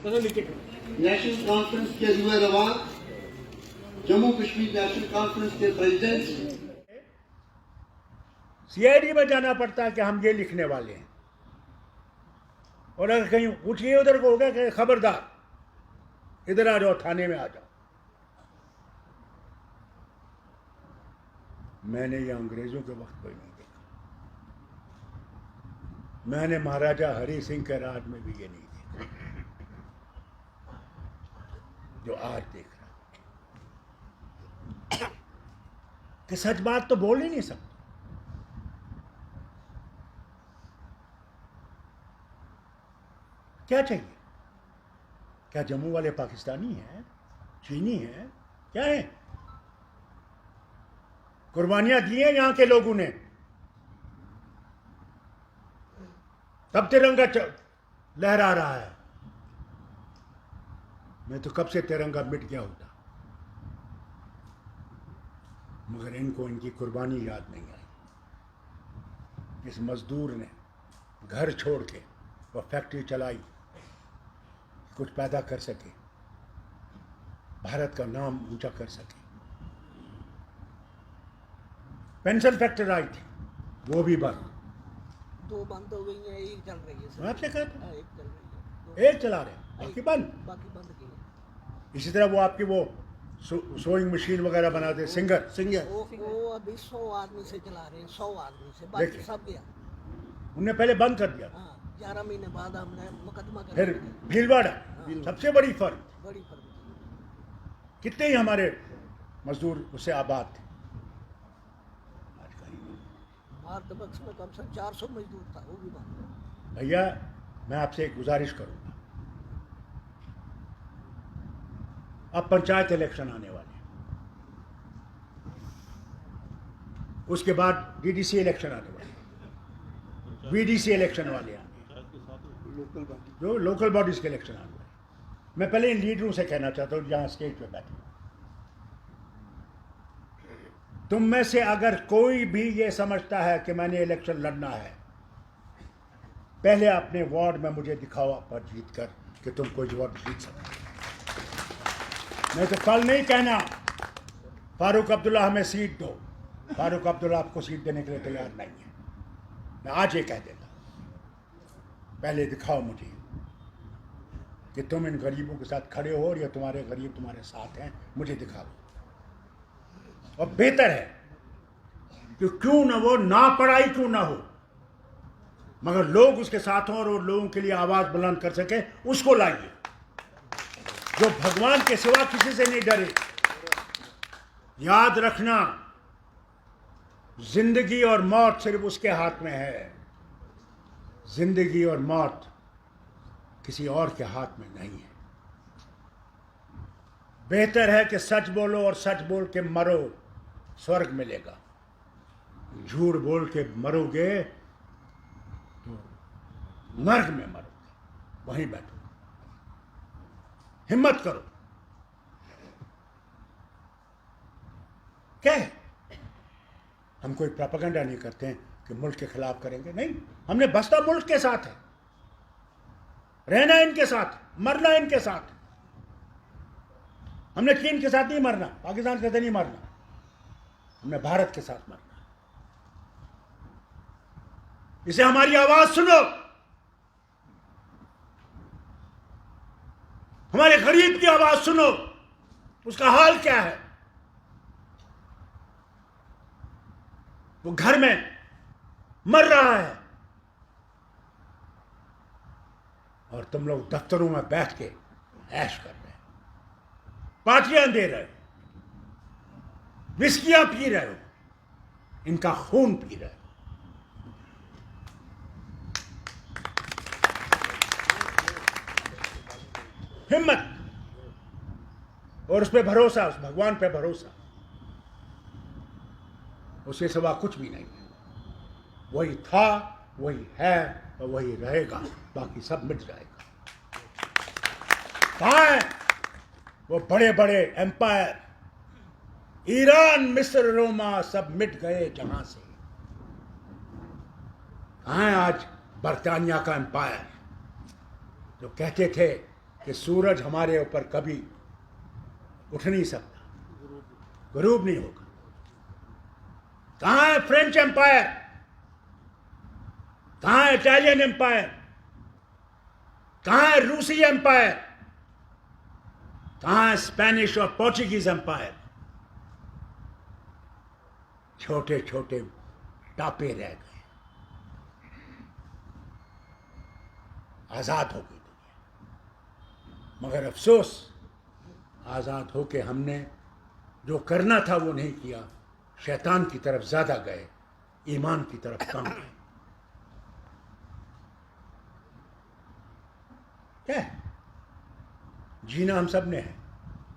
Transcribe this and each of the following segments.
National conference के रुए रवा जम्मू कश्मीर नेशनल कॉन्फ्रेंस के प्रेसिडेंट सीआईडी में जाना पड़ता है कि हम ये लिखने वाले हैं, और अगर कहीं उठिए उधर को होगा कि खबरदार इधर आ जाओ, थाने में आ जाओ। मैंने ये अंग्रेजों के वक्त कोई नहीं देखा, मैंने महाराजा हरि सिंह के राज में भी ये नहीं देखा जो आज देख रहा कि सच बात तो बोल ही नहीं सकते। क्या चाहिए? क्या जम्मू वाले पाकिस्तानी हैं, चीनी हैं, क्या है? कुर्बानियां दी हैं यहां के लोगों ने, तब तिरंगा लहरा रहा है। मैं तो कब से तिरंगा मिट गया होता, मगर इनको इनकी कुर्बानी याद नहीं आई। इस मजदूर ने घर छोड़ के वो फैक्ट्री चलाई, कुछ पैदा कर सके, भारत का नाम ऊंचा कर सके। पेंशन फैक्ट्री आई थी, वो भी बंद, 2 बंद हो गई हैं, एक चल रही है। आपसे कहते एक चल रही है, एक चला रहे, बाकी बंद। बाकी बंद की है। इसी तरह वो आपकी वो सोइंग मशीन वगैरह बनाते, सिंगर वो अभी 100 आदमी से चला रहे हैं, 100 आदमी से, बाकी देखिए। सब गया। उनने पहले बंद कर दिया, हाँ, 11 महीने बाद हमने मुकदमा कर फिर दिया। भीलवाड़ा सबसे बड़ी फर्म, बड़ी फर्म थी। कितने ही हमारे मजदूर उससे आबाद थे। आज का ही नहीं। भारत बक्स में कम से कम 400 मजदूर था, वो भी बंद। भैया मैं आपसे एक गुजारिश करूंगा, अब पंचायत इलेक्शन आने वाले हैं, उसके बाद डीडीसी इलेक्शन आने वाले हैं, बीडीसी इलेक्शन वाले आने हैं, जो लोकल बॉडीज के इलेक्शन आने वाले हैं। मैं पहले इन लीडरों से कहना चाहता हूं जहां स्टेज पे बैठे, तुम में से अगर कोई भी ये समझता है कि मैंने इलेक्शन लड़ना है, पहले अपने वार्ड में मुझे दिखाओ पर जीत कर कि तुम कोई वार्ड जीत सकते। मैं तो कल नहीं कहना फारूक अब्दुल्ला हमें सीट दो, फारूक अब्दुल्ला आपको सीट देने के लिए तैयार नहीं है। मैं आज ये कह देता, पहले दिखाओ मुझे कि तुम इन गरीबों के साथ खड़े हो और ये तुम्हारे गरीब तुम्हारे साथ हैं, मुझे दिखाओ। और बेहतर है कि क्यों ना वो ना पढ़ाई क्यों ना हो, मगर लोग उसके साथ हों और वो लोगों के लिए आवाज बुलंद कर सके, उसको लाइए जो भगवान के सिवा किसी से नहीं डरे। याद रखना, जिंदगी और मौत सिर्फ उसके हाथ में है, जिंदगी और मौत किसी और के हाथ में नहीं है। बेहतर है कि सच बोलो और सच बोल के मरो, स्वर्ग मिलेगा। झूठ बोल के मरोगे तो नर्क में मरोगे, वहीं बैठो। हिम्मत करो। क्या है, हम कोई प्रोपेगेंडा नहीं करते हैं कि मुल्क के खिलाफ करेंगे, नहीं। हमने बसता मुल्क के साथ है, रहना इनके साथ, मरना इनके साथ। हमने चीन के साथ नहीं मरना, पाकिस्तान के साथ नहीं मरना, हमने भारत के साथ मरना। इसे हमारी आवाज सुनो, हमारे गरीब की आवाज सुनो, उसका हाल क्या है। वो घर में मर रहा है और तुम लोग दफ्तरों में बैठ के ऐश कर रहे हो, पार्टियां दे रहे हो, विस्कियां पी रहे हो, इनका खून पी रहे हो। हिम्मत और उस पर भरोसा, उस भगवान पे भरोसा, उसके सिवा कुछ भी नहीं है। वही था, वही है और वही रहेगा, बाकी सब मिट जाएगा। कहाँ है वो बड़े बड़े एम्पायर, ईरान, मिस्र, रोमा, सब मिट गए जहां से। कहाँ है आज बरतानिया का एम्पायर जो कहते थे कि सूरज हमारे ऊपर कभी उठ नहीं सकता, गरूब नहीं होगा। कहां है फ्रेंच एम्पायर, कहां है इटालियन एम्पायर, कहां है रूसी एम्पायर, कहां है स्पेनिश और पोर्चुगीज एम्पायर? छोटे छोटे टापे रह गए, आजाद हो गई दुनिया। मगर अफसोस, आजाद होके हमने जो करना था वो नहीं किया, शैतान की तरफ ज्यादा गए, ईमान की तरफ कम गए। क्या है? जीना हम सब ने है।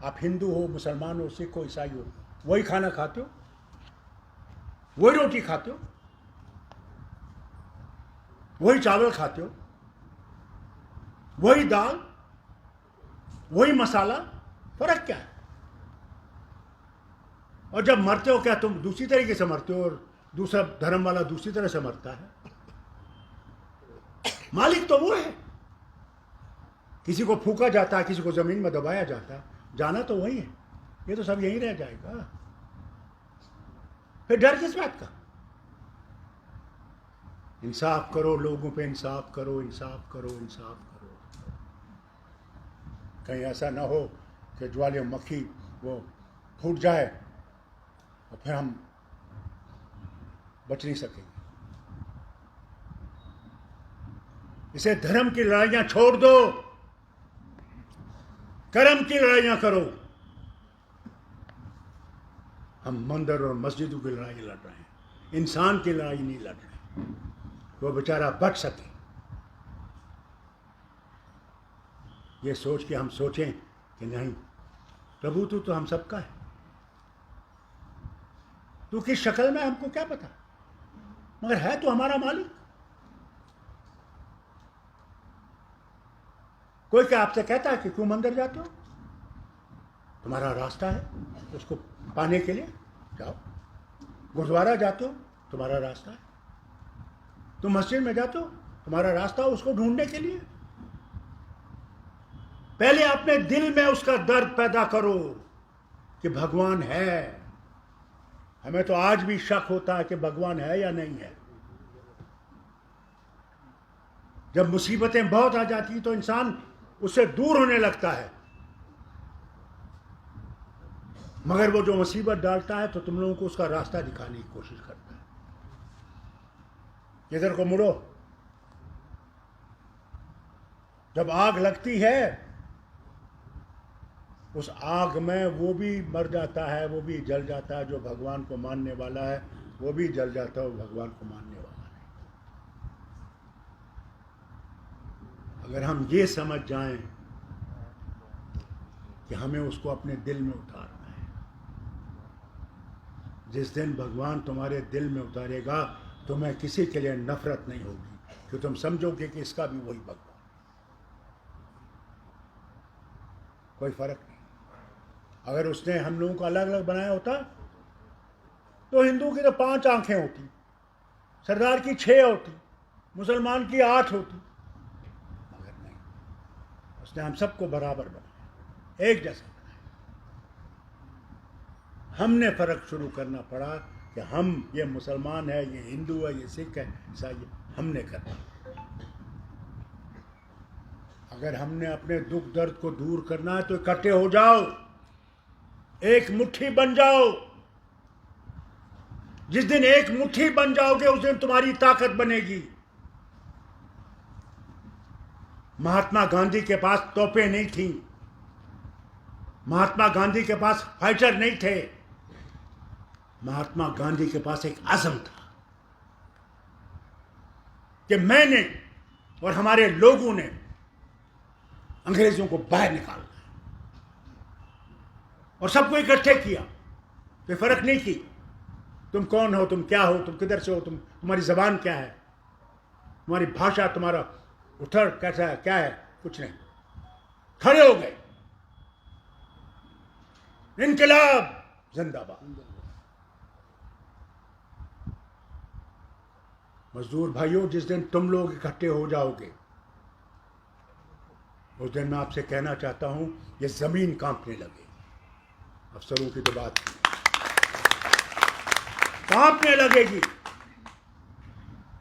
आप हिंदू हो, मुसलमान हो, सिख हो, ईसाई हो, वही खाना खाते हो, वही रोटी खाते हो, वही चावल खाते हो, वही दाल, वही मसाला, फर्क क्या है? और जब मरते हो क्या तुम दूसरी तरीके से मरते हो और दूसरा धर्म वाला दूसरी तरह से मरता है? मालिक तो वो है। किसी को फूका जाता है, किसी को जमीन में दबाया जाता है, जाना तो वही है। ये तो सब यहीं रह जाएगा, फिर डर किस बात का? इंसाफ करो, लोगों पे इंसाफ करो, इंसाफ करो, इंसाफ करो। कहीं ऐसा ना हो कि ज्वालामुखी वो फूट जाए और फिर हम बच नहीं सकेंगे। इसे धर्म की लड़ाइयां छोड़ दो, कर्म की लड़ाइयां करो। हम मंदिर और मस्जिदों की लड़ाई लड़ रहे हैं, इंसान की लड़ाई नहीं लड़ रहे, वो बेचारा बच सके। ये सोच के हम सोचें कि नहीं, प्रभु तू तो हम सबका है, तू किस शक्ल में हमको क्या पता, मगर है तो हमारा मालिक। कोई क्या आपसे कहता है कि क्यों मंदिर जाते हो? तुम्हारा रास्ता है उसको पाने के लिए जाओ। गुरुद्वारा जाते हो, तुम्हारा रास्ता है। तुम मस्जिद में जाते हो, तुम्हारा रास्ता है उसको ढूंढने के लिए। पहले अपने दिल में उसका दर्द पैदा करो कि भगवान है। हमें तो आज भी शक होता है कि भगवान है या नहीं है। जब मुसीबतें बहुत आ जाती तो इंसान उससे दूर होने लगता है, मगर वो जो मुसीबत डालता है तो तुम लोगों को उसका रास्ता दिखाने की कोशिश करता है। इधर को मुड़ो। जब आग लगती है, उस आग में वो भी मर जाता है, वो भी जल जाता है। जो भगवान को मानने वाला है वो भी जल जाता है, वो भगवान को मानने वाला नहीं। अगर हम ये समझ जाएं कि हमें उसको अपने दिल में उतारना है, जिस दिन भगवान तुम्हारे दिल में उतारेगा तुम्हें किसी के लिए नफरत नहीं होगी, कि तुम समझोगे कि इसका भी वही भगवान, कोई फर्क नहीं। अगर उसने हम लोगों को अलग अलग बनाया होता तो हिंदू की तो 5 आंखें होती, सरदार की 6 होती, मुसलमान की 8 होती, मगर नहीं, उसने हम सबको बराबर बनाया, एक जैसा बनाया। हमने फर्क शुरू करना पड़ा कि हम, ये मुसलमान है, ये हिंदू है, ये सिख है, ईसाई है, हमने करना। अगर हमने अपने दुख दर्द को दूर करना है तो इकट्ठे हो जाओ, एक मुट्ठी बन जाओ। जिस दिन एक मुट्ठी बन जाओगे उस दिन तुम्हारी ताकत बनेगी। महात्मा गांधी के पास तोपें नहीं थी, महात्मा गांधी के पास फाइटर नहीं थे, महात्मा गांधी के पास एक अज़म था कि मैंने और हमारे लोगों ने अंग्रेजों को बाहर निकालना और सबको इकट्ठे किया। कोई फर्क नहीं की तुम कौन हो, तुम क्या हो, तुम किधर से हो, तुम्हारी जबान क्या है, तुम्हारी भाषा, तुम्हारा उठर कैसा है, क्या है, कुछ नहीं। खड़े हो गए, इनकलाब जिंदाबाद। मजदूर भाइयों, जिस दिन तुम लोग इकट्ठे हो जाओगे, उस दिन मैं आपसे कहना चाहता हूं, ये जमीन कांपने लगे। अफसरों की तो बात कांपने लगेगी।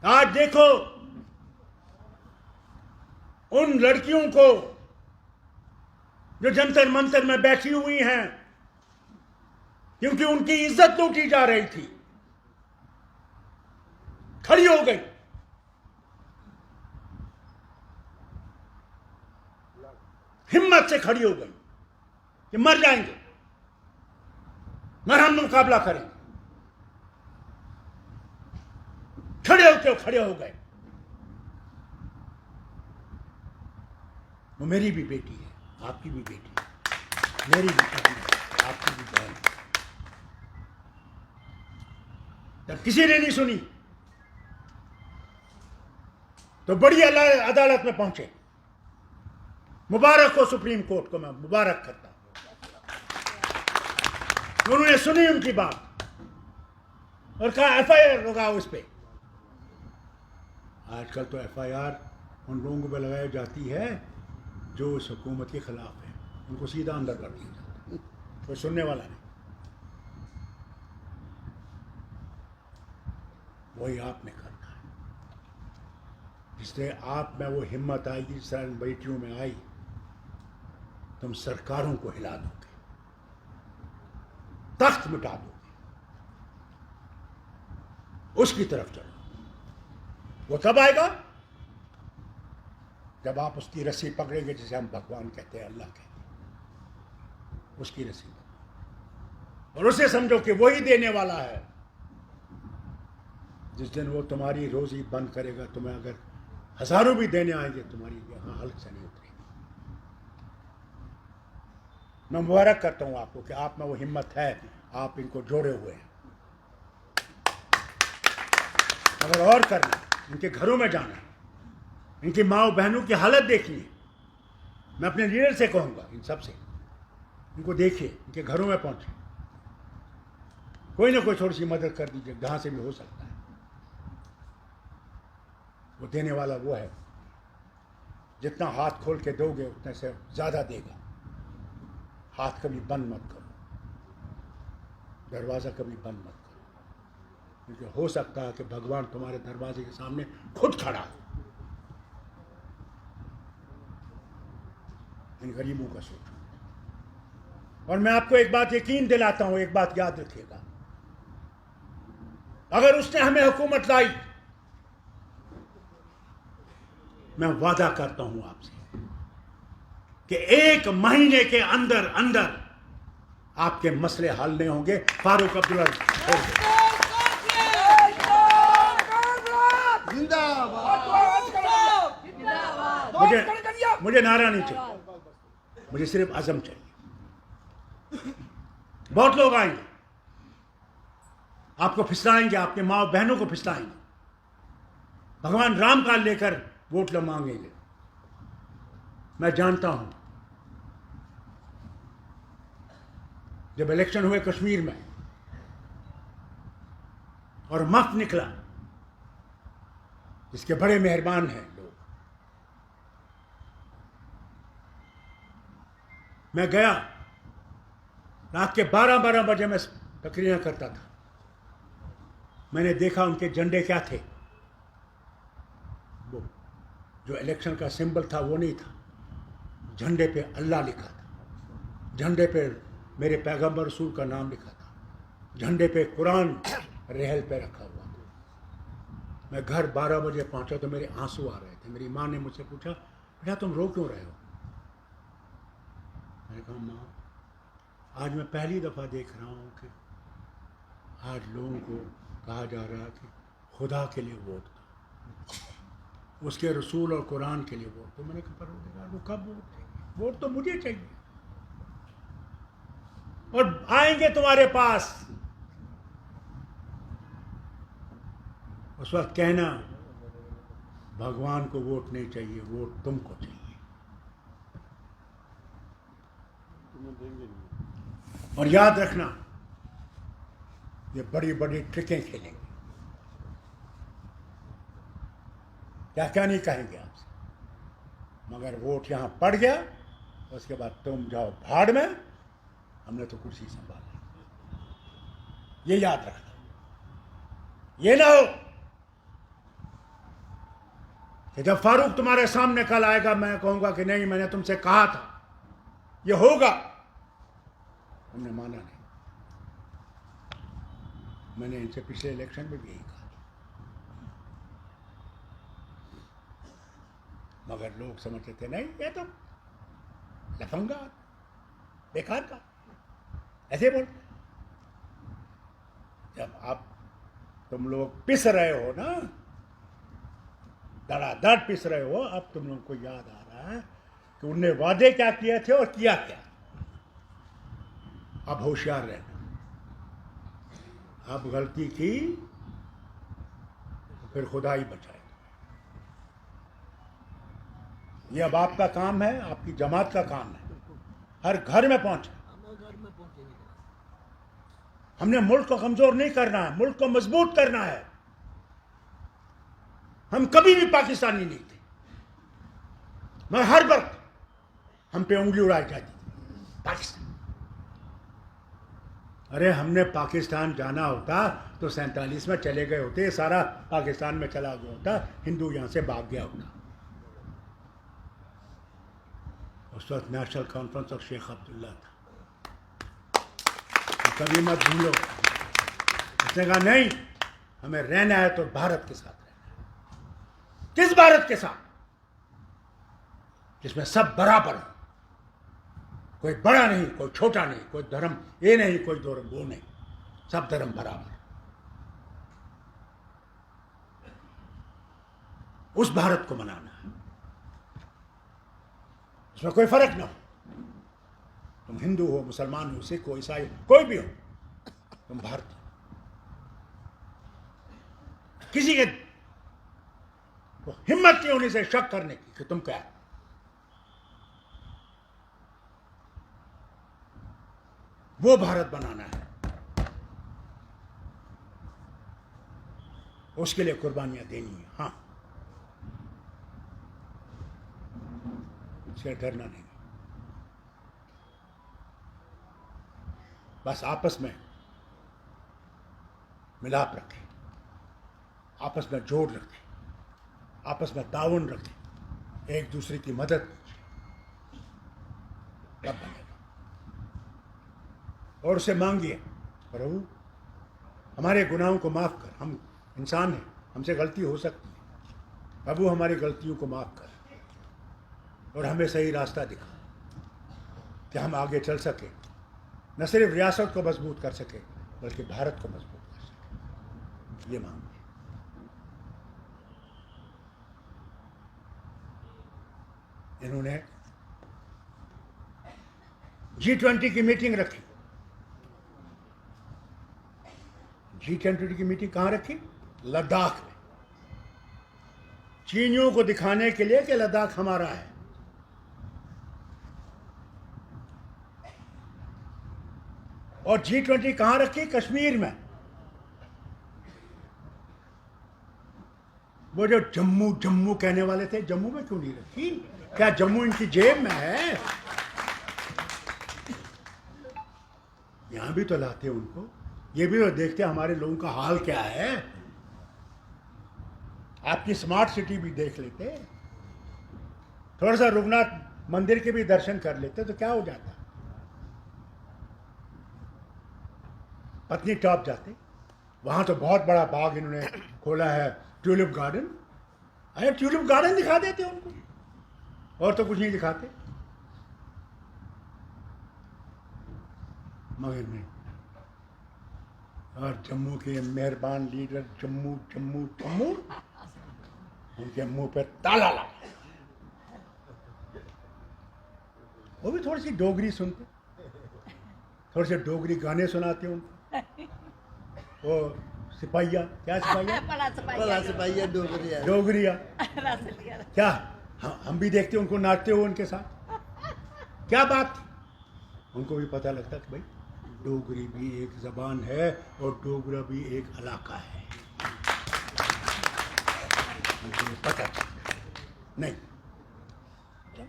आज देखो उन लड़कियों को जो जंतर मंतर में बैठी हुई हैं, क्योंकि उनकी इज्जत लूटी जा रही थी, खड़ी हो गई। हिम्मत से खड़ी हो गई कि मर जाएंगे मगर हम मुकाबला करेंगे। खड़े हो गए। वो मेरी भी बेटी है, आपकी भी बेटी है, मेरी भी बेटी है, आपकी भी बहन है। जब किसी ने नहीं सुनी तो बड़ी अदालत में पहुंचे। मुबारक हो सुप्रीम कोर्ट को, मैं मुबारक करता हूं। उन्होंने सुनी उनकी बात और कहा एफआईआर लगाओ इस पे। आजकल तो एफआईआर उन लोगों पर लगाई जाती है जो इस हुकूमत के खिलाफ है, उनको सीधा अंदर कर दिया जाता है, कोई सुनने वाला नहीं। वही आपने करना है। जिससे आप में वो हिम्मत आएगी, जिस तरह बेटियों में आई, तुम सरकारों को हिला दोगे, तख्त मिटा दोगे। उसकी तरफ चलो। वो तब आएगा जब आप उसकी रस्सी पकड़ेंगे, जिसे हम भगवान कहते हैं, अल्लाह कहते हैं, उसकी रस्सी पकड़ो और उसे समझो कि वही देने वाला है। जिस दिन वो तुम्हारी रोजी बंद करेगा, तुम्हें अगर हजारों भी देने आएंगे, तुम्हारी यहां हल्क से नहीं उतरेगी। मैं मुबारक करता हूं आपको कि आप में वो हिम्मत है, आप इनको जोड़े हुए हैं। अगर और करना, इनके घरों में जाना, इनकी माँ बहनों की हालत देखनी है, मैं अपने लीडर से कहूंगा, इन सब से, इनको देखिए, इनके घरों में पहुंचे, कोई ना कोई थोड़ी सी मदद कर दीजिए, जहां से भी हो सकता है। वो देने वाला वो है, जितना हाथ खोल के दोगे उतने से ज्यादा देगा। हाथ कभी बंद मत करो, दरवाजा कभी बंद मत करो, क्योंकि हो सकता है कि भगवान तुम्हारे दरवाजे के सामने खुद खड़ा हो। इन गरीबों का सोचो। और मैं आपको एक बात यकीन दिलाता हूं, एक बात याद रखिएगा, अगर उसने हमें हुकूमत लाई, मैं वादा करता हूं आपसे कि 1 महीने के अंदर अंदर आपके मसले हल नहीं होंगे। फारूक अब्दुल्ला मुझे नारा नहीं चाहिए, मुझे सिर्फ अज़म चाहिए। बहुत लोग आएंगे, आपको फिसलाएंगे, आपके माँ बहनों को फिसलाएंगे, भगवान राम का लेकर वोट मांगेंगे। मैं जानता हूं, जब इलेक्शन हुए कश्मीर में और मफ्त निकला, इसके बड़े मेहरबान हैं लोग। मैं गया, रात के 12-12 बजे मैं तकरीरें करता था। मैंने देखा उनके झंडे क्या थे, वो जो इलेक्शन का सिंबल था वो नहीं था, झंडे पे अल्लाह लिखा था, झंडे पे मेरे पैगंबर रसूल का नाम लिखा था, झंडे पे कुरान रहल पे रखा हुआ था। मैं घर 12 बजे पहुंचा तो मेरे आंसू आ रहे थे। मेरी माँ ने मुझसे पूछा, बेटा तुम रो क्यों रहे हो? मैंने कहा, माँ आज मैं पहली दफ़ा देख रहा हूँ कि आज लोगों को कहा जा रहा है कि खुदा के लिए वोट दो, उसके रसूल और कुरान के लिए वोट दो। मैंने कहा, परवरदिगार वो कब वोट देंगे? वोट तो मुझे चाहिए। और आएंगे तुम्हारे पास, उस वक्त कहना भगवान को वोट नहीं चाहिए, वोट तुमको चाहिए। और याद रखना, ये बड़ी बड़ी ट्रिकें खेलेंगे, क्या क्या नहीं कहेंगे आपसे। मगर वोट यहाँ पड़ गया, उसके बाद तुम जाओ भाड़ में, हमने तो कुर्सी संभाली। ये याद रखना, ये ना हो कि जब फारूक तुम्हारे सामने कल आएगा मैं कहूंगा कि नहीं मैंने तुमसे कहा था ये होगा, हमने माना नहीं। मैंने इनसे पिछले इलेक्शन में भी यही कहा, मगर लोग समझते थे नहीं ये तो लफंगा बेकार का, ऐसे बोल। जब आप तुम लोग पिस रहे हो ना, धड़ाधड़ पिस रहे हो, अब तुम लोगों को याद आ रहा है कि उनने वादे क्या किए थे और किया क्या। अब होशियार रहना, अब गलती की तो फिर खुदा ही बचाए। ये अब आपका काम है, आपकी जमात का काम है, हर घर में पहुंचे। हमें घर में पहुंचेंगे। हमने मुल्क को कमजोर नहीं करना है, मुल्क को मजबूत करना है। हम कभी भी पाकिस्तानी नहीं थे, मगर हर वक्त हम पे उंगली उड़ाई जाती थी पाकिस्तान। अरे हमने पाकिस्तान जाना होता तो 47 में चले गए होते, सारा पाकिस्तान में चला गया होता, हिंदू यहां से भाग गया होता। उस वक्त नेशनल कॉन्फ्रेंस ऑफ शेख अब्दुल्ला था, कभी मत भूलो। उसने कहा नहीं, हमें रहना है तो भारत के साथ रहना है। किस भारत के साथ? जिसमें सब बराबर हो, कोई बड़ा नहीं, कोई छोटा नहीं, कोई धर्म ये नहीं, कोई धर्म वो नहीं, सब धर्म बराबर। उस भारत को मनाना है, उसमें कोई फर्क ना हो। तुम हिंदू हो, मुसलमान हो, सिख हो, ईसाई हो, कोई भी हो, तुम भारतीय। किसी के तो हिम्मत नहीं होने से शक करने की कि तुम क्या है। वो भारत बनाना है, उसके लिए कुर्बानियां देनी है। हाँ, उससे डरना नहीं, बस आपस में मिलाप रखें, आपस में जोड़ रखें, आपस में ताउन रखें, एक दूसरे की मदद तब बनेगा। और उसे मांगिए, प्रभु हमारे गुनाहों को माफ कर, हम इंसान हैं, हमसे गलती हो सकती है, प्रभु हमारी गलतियों को माफ कर और हमें सही रास्ता दिखा कि हम आगे चल सके, न सिर्फ रियासत को मजबूत कर सके बल्कि भारत को मजबूत कर सके। ये मांग इन्होंने G20 की मीटिंग रखी। G20 की मीटिंग कहां रखी? लद्दाख में, चीनियों को दिखाने के लिए कि लद्दाख हमारा है। और G20 कहां रखी? कश्मीर में। वो जो जम्मू जम्मू कहने वाले थे, जम्मू में क्यों नहीं रखी? क्या जम्मू इनकी जेब में है? यहां भी तो लाते उनको, ये भी तो देखते हमारे लोगों का हाल क्या है। आपकी स्मार्ट सिटी भी देख लेते, थोड़ा सा रघुनाथ मंदिर के भी दर्शन कर लेते तो क्या हो जाता। पत्नी टॉप जाते, वहां तो बहुत बड़ा बाग इन्होंने खोला है, ट्यूलिप गार्डन। अरे ट्यूलिप गार्डन दिखा देते उनको, और तो कुछ नहीं दिखाते। मगर नहीं, और जम्मू के मेहरबान लीडर जम्मू जम्मू जम्मू, उनके मुंह पे ताला लगा। वो भी थोड़ी सी डोगरी सुनते, थोड़े से डोगरी गाने सुनाते उनको। वो सिपाहिया, क्या सिपाहिया? भला सिपाहिया डोगरिया। डोगरिया क्या, हम भी देखते उनको नाचते हुए उनके साथ। क्या बात थी? उनको भी पता लगता कि भाई डोगरी भी एक जबान है और डोगरा भी एक इलाका है। उनको पता नहीं,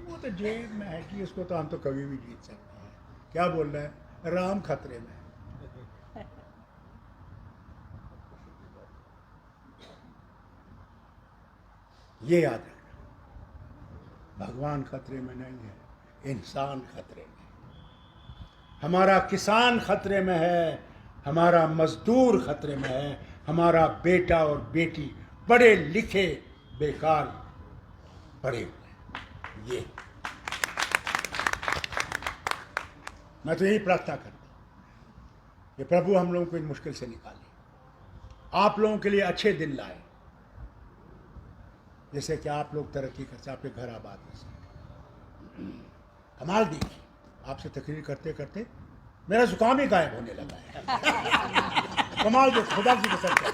वो तो जेब में है कि इसको तो हम तो कभी भी जीत सकते हैं। क्या बोल रहे हैं, राम खतरे में है। ये याद रखना, भगवान खतरे में नहीं है, इंसान खतरे में है। हमारा किसान खतरे में है, हमारा मजदूर खतरे में है, हमारा बेटा और बेटी पढ़े लिखे बेकार पड़े हुए हैं। ये मैं तो यही प्रार्थना करता हूं कि प्रभु हम लोगों को इन मुश्किल से निकाले, आप लोगों के लिए अच्छे दिन लाए, जैसे कि आप लोग तरक्की करते, आपके घर आबाद में से कमाल देखिए, आपसे तकरीर करते करते मेरा जुकाम ही गायब होने लगा है। कमाल जो खुदा की कसम है,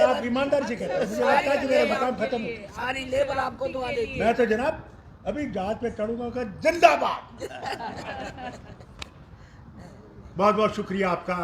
आप ईमानदारी से कहते हैं, मुझे लगता है कि मेरा जुकाम खत्म हो गया। सारी लेबर आपको दुआ देती है। मैं तो जनाब अभी जहाज पे चढ़ूंगा का जिंदाबाद। बहुत बहुत शुक्रिया आपका।